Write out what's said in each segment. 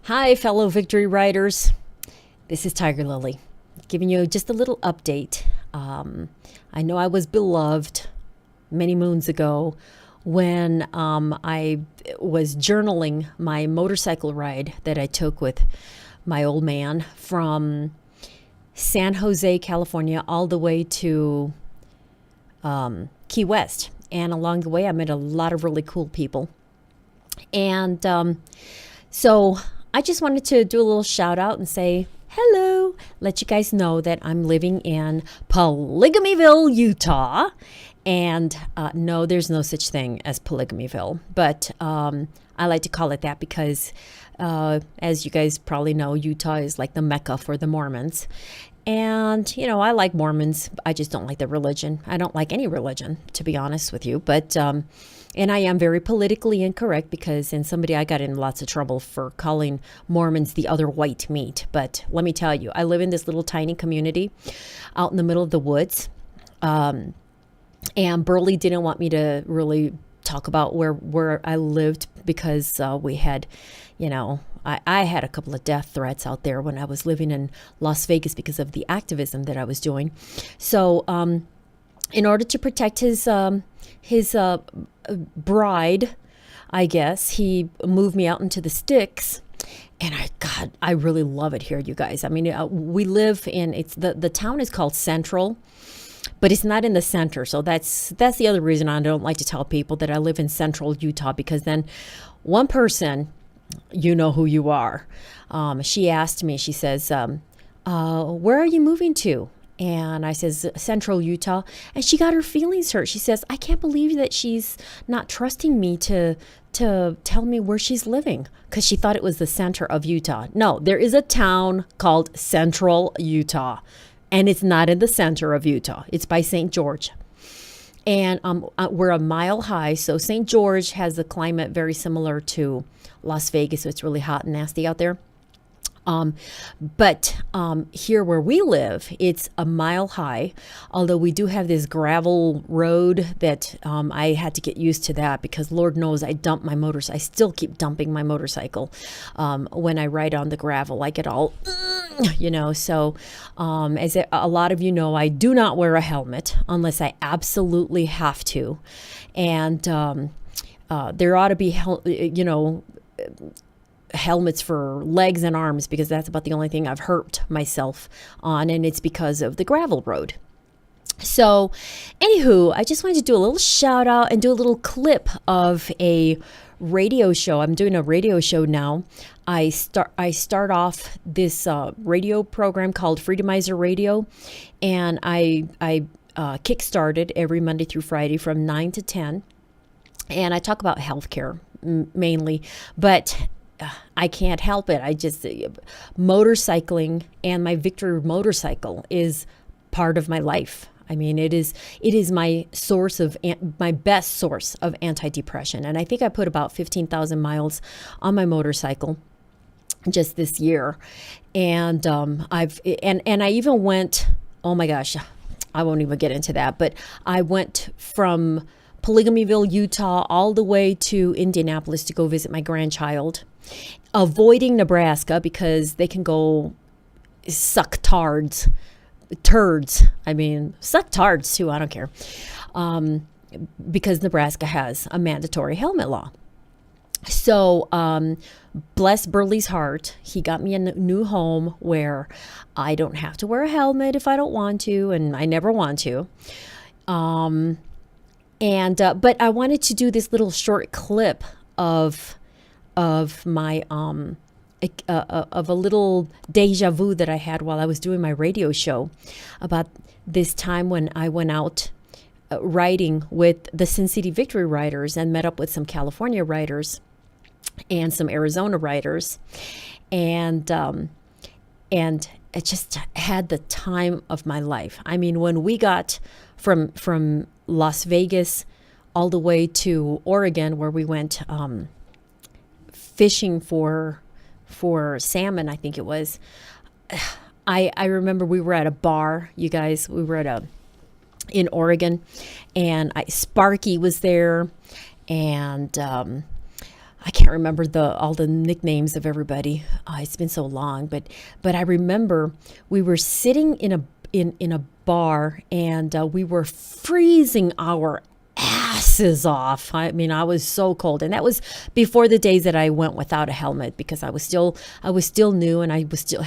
Hi, fellow victory riders. This is Tiger Lily, giving you just a little update. I know I was beloved many moons ago when I was journaling my motorcycle ride that I took with my old man from San Jose, California, all the way to Key West. And along the way, I met a lot of really cool people. And so I just wanted to do a little shout out and say hello, let you guys know that I'm living in Polygamyville, Utah. And no, there's no such thing as Polygamyville, but I like to call it that because, as you guys probably know, Utah is like the Mecca for the Mormons. And, you know, I like Mormons. I just don't like the religion. I don't like any religion, to be honest with you. But, and I am very politically incorrect because I got in lots of trouble for calling Mormons the other white meat. But let me tell you, I live in this little tiny community out in the middle of the woods. And Burley didn't want me to really talk about where I lived because we had, you know, I had a couple of death threats out there when I was living in Las Vegas because of the activism that I was doing. So in order to protect his bride, I guess, he moved me out into the sticks. And I really love it here, you guys. I mean, we live in, the town is called Central, but it's not in the center. So that's the other reason I don't like to tell people that I live in Central Utah, because then one person, you know who you are. She asked me, she says, where are you moving to? And I says, Central Utah. And she got her feelings hurt. She says, I can't believe that she's not trusting me to tell me where she's living, because she thought it was the center of Utah. No, there is a town called Central Utah, and it's not in the center of Utah. It's by St. George. And we're a mile high. So St. George has a climate very similar to Las Vegas. So it's really hot and nasty out there. But here where we live, it's a mile high, although we do have this gravel road that I had to get used to that, because Lord knows I still keep dumping my motorcycle when I ride on the gravel. I get all, you know, so as a lot of you know, I do not wear a helmet unless I absolutely have to. And there ought to be, you know, helmets for legs and arms, because that's about the only thing I've hurt myself on, and it's because of the gravel road. So anywho, I just wanted to do a little shout out and do a little clip of a radio show. I'm doing a radio show now. I start off this radio program called Freedomizer Radio, and I kick-started every Monday through Friday from 9 to 10, and I talk about healthcare mainly, but I can't help it. Motorcycling and my Victory motorcycle is part of my life. I mean, it is my best source of antidepressant. And I think I put about 15,000 miles on my motorcycle just this year. And I even went, oh my gosh, I won't even get into that, but I went from Polygamyville, Utah, all the way to Indianapolis to go visit my grandchild, avoiding Nebraska because they can go suck turds. I mean, suck tards too. I don't care. Because Nebraska has a mandatory helmet law. So, bless Burley's heart, he got me a new home where I don't have to wear a helmet if I don't want to, and I never want to. But I wanted to do this little short clip of my of a little deja vu that I had while I was doing my radio show about this time when I went out riding with the Sin City Victory riders and met up with some California riders and some Arizona riders, and I just had the time of my life. I mean, when we got from Las Vegas all the way to Oregon, where we went fishing for salmon, I think it was. I remember we were at a bar, you guys. We were in Oregon, and Sparky was there, and I can't remember all the nicknames of everybody. It's been so long, but I remember we were sitting in a bar, and we were freezing our asses off. I mean, I was so cold, and that was before the days that I went without a helmet, because I was still new, and I was still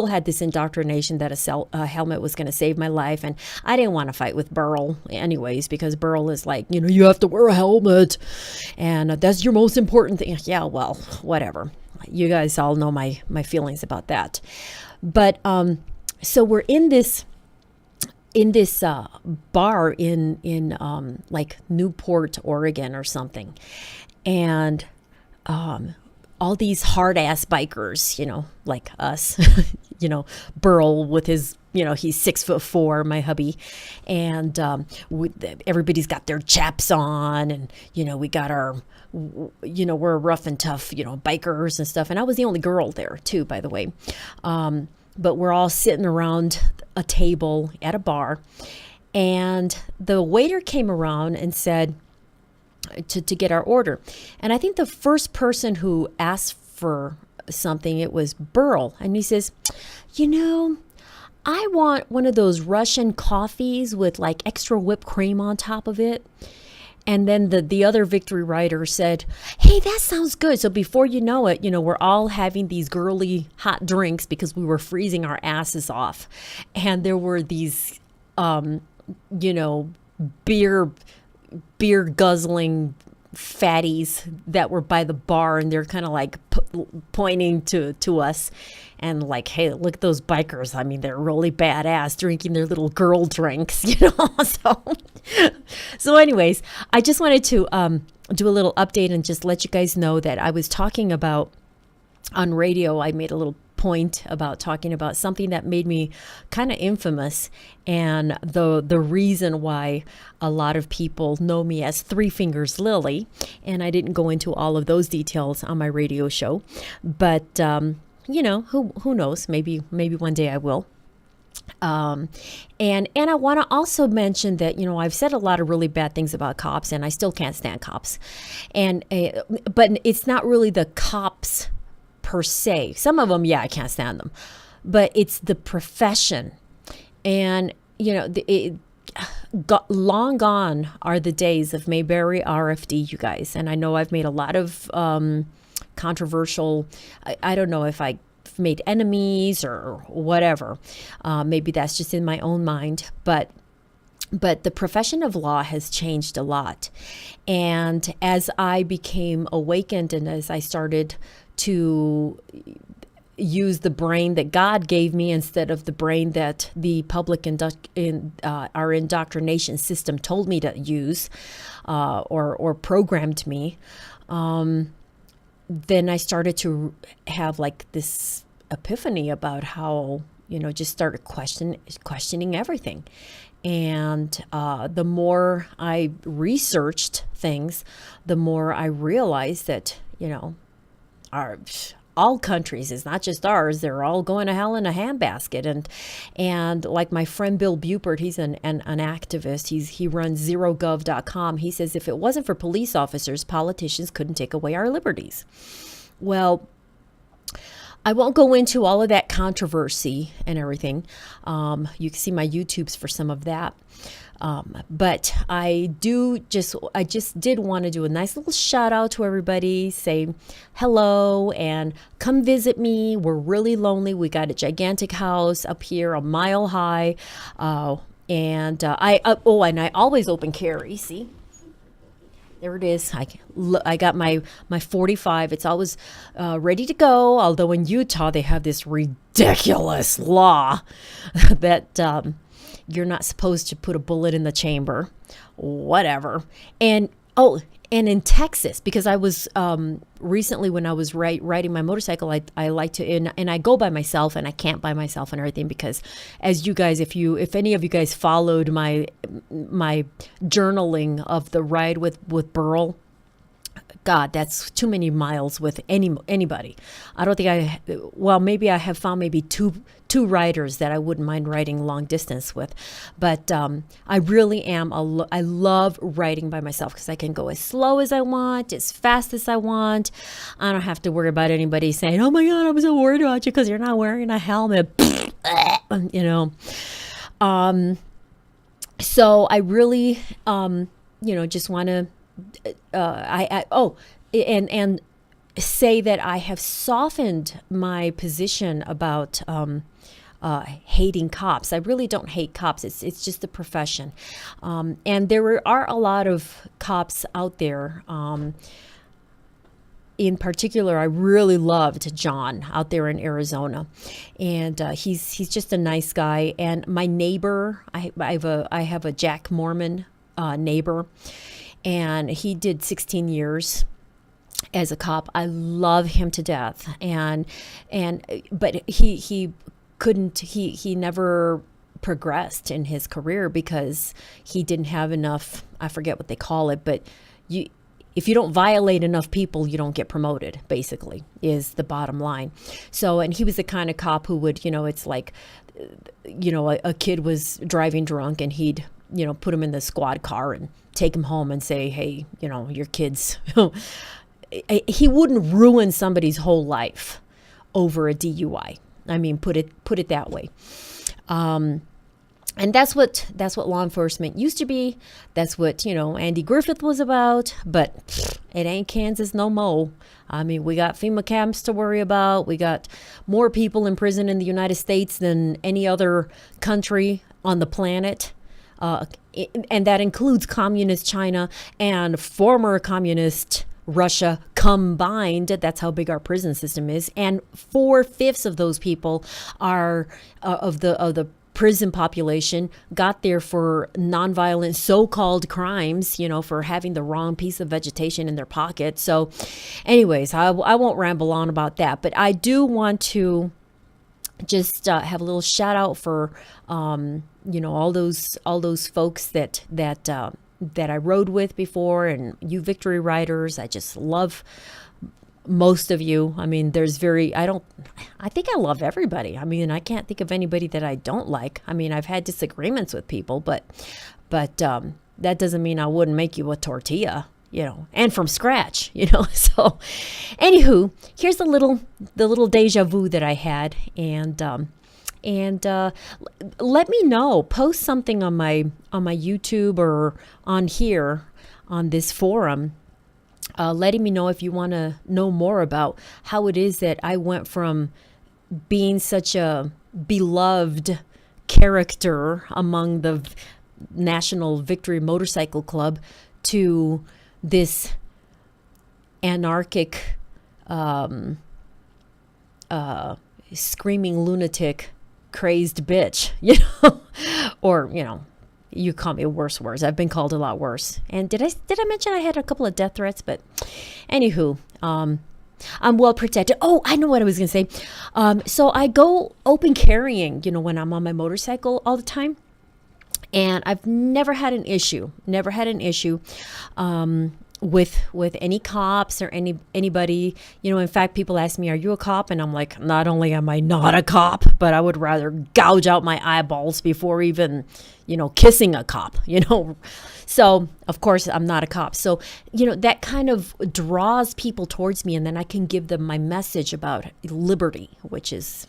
had this indoctrination that a helmet was going to save my life, and I didn't want to fight with Burl anyways, because Burl is like, you have to wear a helmet, and that's your most important thing. Yeah, well, whatever. You guys all know my feelings about that, but so we're in this bar in like Newport, Oregon or something. And all these hard ass bikers, like us, Burl with his, he's 6'4", my hubby. And everybody's got their chaps on, and, we got our, we're rough and tough, bikers and stuff. And I was the only girl there too, by the way. But we're all sitting around a table at a bar, and the waiter came around and said to get our order. And I think the first person who asked for something, it was Burl. And he says, I want one of those Russian coffees with like extra whipped cream on top of it. And then the other victory rider said, hey, that sounds good. So before you know it, we're all having these girly hot drinks because we were freezing our asses off. And there were these, beer guzzling fatties that were by the bar, and they're kind of like pointing to us and like, hey, look at those bikers. I mean, they're really badass drinking their little girl drinks, So anyways, I just wanted to do a little update and just let you guys know that I was talking about on radio. I made a little point about talking about something that made me kind of infamous, and the reason why a lot of people know me as Three Fingers Lily. And I didn't go into all of those details on my radio show, but who knows? Maybe one day I will. And I want to also mention that, I've said a lot of really bad things about cops, and I still can't stand cops. And but it's not really the cops per se. Some of them, yeah, I can't stand them, but it's the profession. And long gone are the days of Mayberry RFD, you guys. And I know I've made a lot of controversial. I don't know if I made enemies or whatever. Maybe that's just in my own mind, but the profession of law has changed a lot. And as I became awakened, and as I started to use the brain that God gave me instead of the brain that the public our indoctrination system told me to use, or programmed me, then I started to have like this epiphany about how, just started questioning everything. And the more I researched things, the more I realized that, all countries, it's not just ours, they're all going to hell in a handbasket. And like my friend Bill Bupert, he's an activist. He runs zerogov.com. He says, if it wasn't for police officers, politicians couldn't take away our liberties. Well, I won't go into all of that controversy and everything. You can see my YouTubes for some of that. But I just did want to do a nice little shout out to everybody, say hello and come visit me. We're really lonely. We got a gigantic house up here, a mile high. And I always open carry. See? There it is. I got my 45. It's always ready to go. Although in Utah, they have this ridiculous law that you're not supposed to put a bullet in the chamber. Whatever. And in Texas, because I was recently when I was riding my motorcycle, I like to, and I go by myself, and I camp by myself and everything, because as you guys, if any of you guys followed my journaling of the ride with Burl, God, that's too many miles with anybody. I don't think well, maybe I have found maybe two writers that I wouldn't mind writing long distance with, but I really am I love writing by myself because I can go as slow as I want, as fast as I want. I don't have to worry about anybody saying, "Oh my God, I'm so worried about you because you're not wearing a helmet." You know. So I really, just want to, and say that I have softened my position about hating cops. I really don't hate cops. It's just a profession, and there are a lot of cops out there. In particular, I really loved John out there in Arizona, and he's just a nice guy. And my neighbor, I have a Jack Mormon neighbor, and he did 16 years as a cop. I love him to death, but he couldn't. He never progressed in his career because he didn't have enough. I forget what they call it, but if you don't violate enough people, you don't get promoted, basically, is the bottom line. So, and he was the kind of cop who would, it's like, a kid was driving drunk and he'd, put him in the squad car and take him home and say, hey, your kids, he wouldn't ruin somebody's whole life over a DUI. I mean, put it that way. And that's what law enforcement used to be. That's what, Andy Griffith was about. But it ain't Kansas no mo. I mean, we got FEMA camps to worry about. We got more people in prison in the United States than any other country on the planet. And that includes communist China and former communist Russia combined. That's how big our prison system is. And 4/5 of those people are of the prison population got there for nonviolent so-called crimes, for having the wrong piece of vegetation in their pocket. So anyways, I won't ramble on about that, but I do want to just have a little shout out for all those folks that I rode with before, and you victory riders. I just love most of you. I mean, I think I love everybody. I mean, I can't think of anybody that I don't like. I mean, I've had disagreements with people, but that doesn't mean I wouldn't make you a tortilla, and from scratch, So anywho, here's the little deja vu that I had. And let me know, post something on my YouTube or on here on this forum, letting me know if you want to know more about how it is that I went from being such a beloved character among the National Victory Motorcycle Club to this anarchic, screaming lunatic, crazed bitch, or, you call me worse words. I've been called a lot worse. And did I mention I had a couple of death threats? But anywho, I'm well protected. Oh, I know what I was going to say. So I go open carrying, when I'm on my motorcycle all the time. And I've never had an issue with any cops or anybody. In fact, people ask me, are you a cop? And I'm like, not only am I not a cop, but I would rather gouge out my eyeballs before even, kissing a cop, So, of course, I'm not a cop. So, that kind of draws people towards me, and then I can give them my message about liberty, which is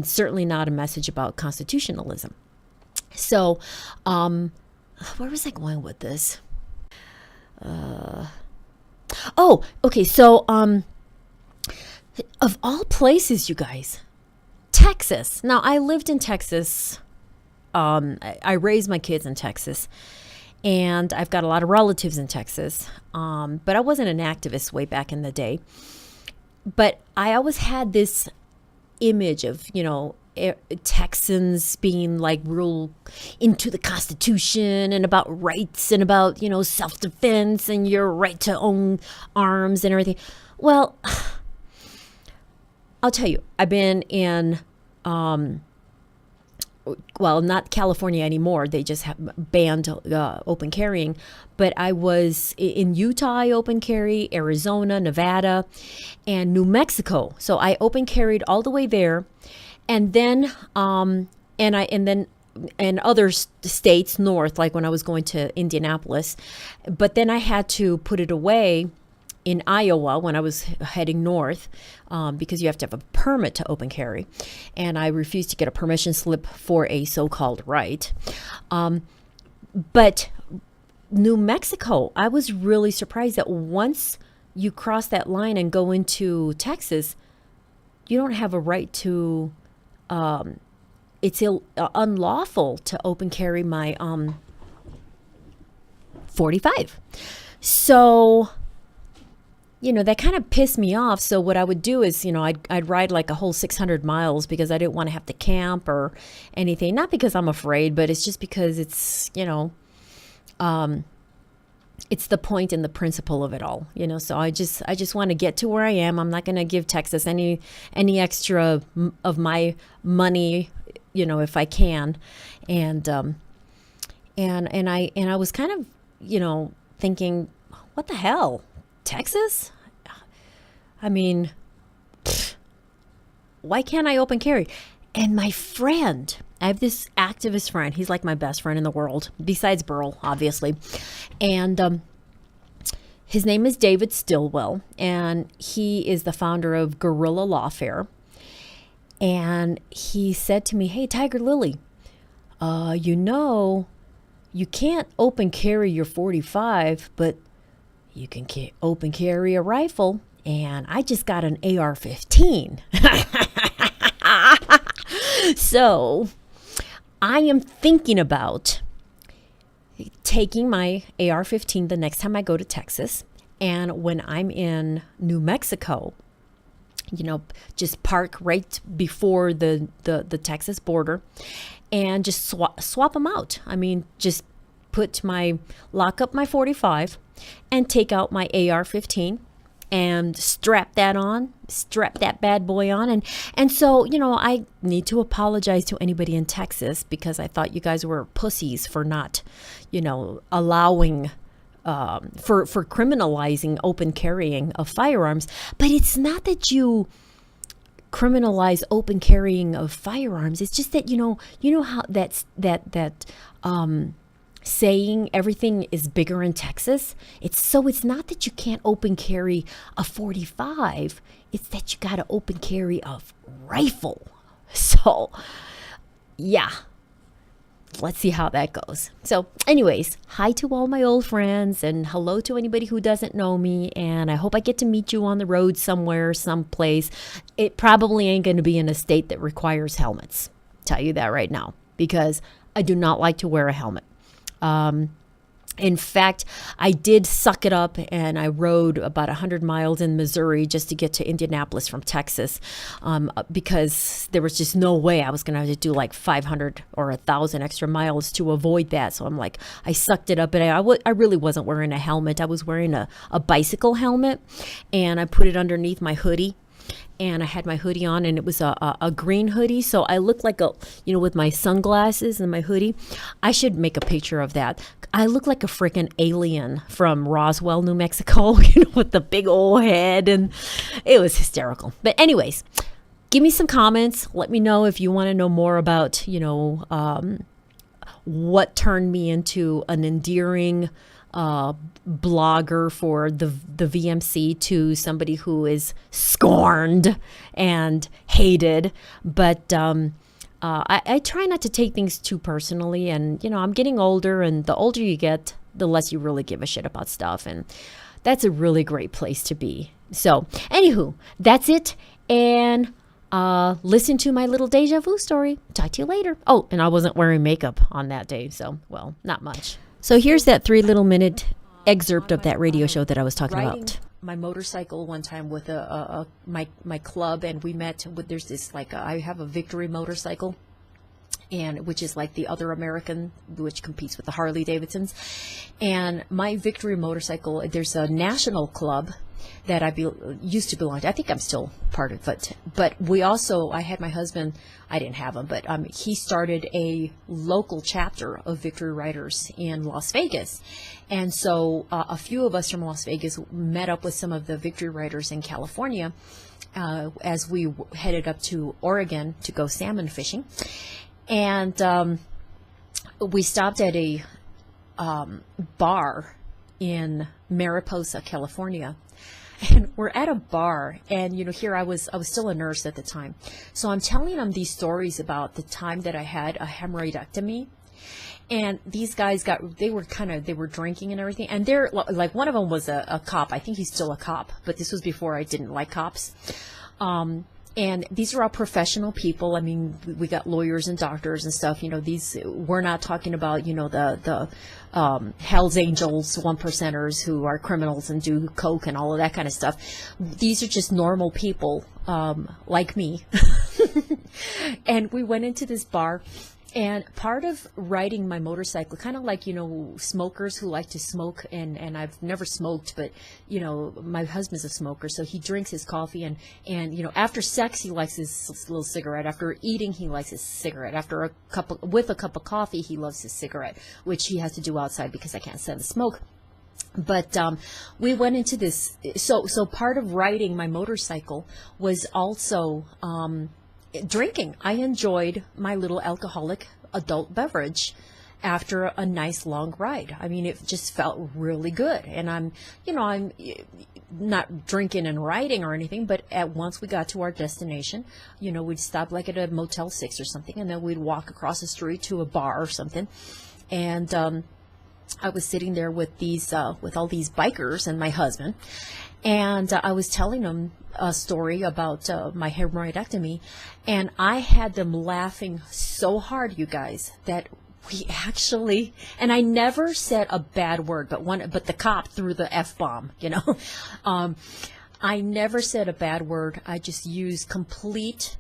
certainly not a message about constitutionalism. So, where was I going with this? Okay. So, of all places, you guys, Texas. Now, I lived in Texas. I raised my kids in Texas, and I've got a lot of relatives in Texas. But I wasn't an activist way back in the day. But I always had this image of, Texans being like real into the Constitution and about rights and about, self-defense and your right to own arms and everything. Well, I'll tell you, I've been in well, not California anymore. They just have banned open carrying. But I was in Utah, I open carry, Arizona, Nevada, and New Mexico. So I open carried all the way there. And then, and other states north, like when I was going to Indianapolis. But then I had to put it away in Iowa when I was heading north, because you have to have a permit to open carry. And I refused to get a permission slip for a so-called right. But New Mexico, I was really surprised that once you cross that line and go into Texas, you don't have a right to, it's unlawful to open carry my 45. So, that kind of pissed me off. So what I would do is, I'd ride like a whole 600 miles because I didn't want to have to camp or anything. Not because I'm afraid, but it's just because it's, it's the point and the principle of it all, So I just want to get to where I am. I'm not going to give Texas any extra of my money, if I can. And I was kind of, thinking, what the hell? Texas? I mean, why can't I open carry? And my friend, I have this activist friend. He's like my best friend in the world, besides Burl, obviously. And his name is David Stillwell, and he is the founder of Guerrilla Lawfare. And he said to me, hey, Tiger Lily, you can't open carry your 45, but you can open carry a rifle, and I just got an AR-15. So I am thinking about taking my AR-15 the next time I go to Texas, and when I'm in New Mexico, just park right before the Texas border and just swap them out. I mean, just lock up my 45 and take out my AR-15 and strap that bad boy on. And so, I need to apologize to anybody in Texas because I thought you guys were pussies for not, allowing, for criminalizing open carrying of firearms. But it's not that you criminalize open carrying of firearms. It's just that, how that saying everything is bigger in Texas. It's not that you can't open carry a 45. It's that you got to open carry a rifle. So, yeah. Let's see how that goes. So, anyways, hi to all my old friends and hello to anybody who doesn't know me. And I hope I get to meet you on the road somewhere, someplace. It probably ain't going to be in a state that requires helmets. Tell you that right now, because I do not like to wear a helmet. In fact, I did suck it up and I rode about 100 miles in Missouri just to get to Indianapolis from Texas, because there was just no way I was going to have to do like 500 or 1,000 extra miles to avoid that. So I'm like, I sucked it up, and I really wasn't wearing a helmet. I was wearing a bicycle helmet, and I put it underneath my hoodie. And I had my hoodie on, and it was a green hoodie. So I looked like with my sunglasses and my hoodie. I should make a picture of that. I look like a freaking alien from Roswell, New Mexico, with the big old head. And it was hysterical. But anyways, give me some comments. Let me know if you want to know more about, what turned me into an endearing blogger for the VMC to somebody who is scorned and hated. But I try not to take things too personally. And, I'm getting older, and the older you get, the less you really give a shit about stuff. And that's a really great place to be. So, anywho, that's it. And listen to my little deja vu story. Talk to you later. Oh, and I wasn't wearing makeup on that day. So, well, not much. So here's that 3-minute excerpt of that radio show that I was talking about. My motorcycle one time with my club, and we met with, there's this I have a Victory motorcycle, and which is like the other American, which competes with the Harley Davidsons. And my Victory motorcycle, there's a national club that used to belong to. I think I'm still part of it. But we also, I had my husband, I didn't have him, but he started a local chapter of Victory Riders in Las Vegas. And so a few of us from Las Vegas met up with some of the Victory Riders in California as we headed up to Oregon to go salmon fishing. And we stopped at a bar in Mariposa, California. And we're at a bar, and here I was still a nurse at the time. So I'm telling them these stories about the time that I had a hemorrhoidectomy. And these guys they were drinking and everything. And they're like, one of them was a cop. I think he's still a cop, but this was before I didn't like cops. And these are all professional people. I mean, we got lawyers and doctors and stuff. We're not talking about, the Hell's Angels, 1%ers who are criminals and do coke and all of that kind of stuff. These are just normal people, like me. And we went into this bar. And part of riding my motorcycle, kind of like, smokers who like to smoke, and I've never smoked, but, my husband's a smoker, so he drinks his coffee, and after sex, he likes his little cigarette. After eating, he likes his cigarette. After with a cup of coffee, he loves his cigarette, which he has to do outside because I can't stand the smoke. But we went into this, so part of riding my motorcycle was also drinking. I enjoyed my little alcoholic adult beverage after a nice long ride. I mean, it just felt really good. And I'm not drinking and riding or anything, but once we got to our destination, we'd stop like at a Motel 6 or something, and then we'd walk across the street to a bar or something. And I was sitting there with with all these bikers and my husband, and I was telling them a story about my hemorrhoidectomy, and I had them laughing so hard, you guys, that we actually, and I never said a bad word, but the cop threw the F-bomb, I never said a bad word. I just used complete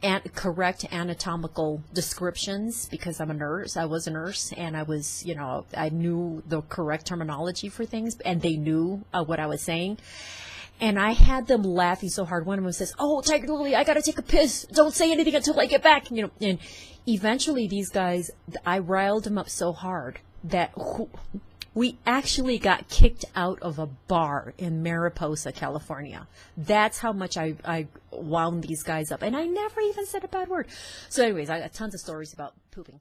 and correct anatomical descriptions because I'm a nurse. I was a nurse, and I was, I knew the correct terminology for things, and they knew what I was saying. And I had them laughing so hard. One of them says, "Oh, Tiger Lily, I got to take a piss. Don't say anything until I get back." And eventually these guys, I riled them up so hard that we actually got kicked out of a bar in Mariposa, California. That's how much I wound these guys up. And I never even said a bad word. So anyways, I got tons of stories about pooping.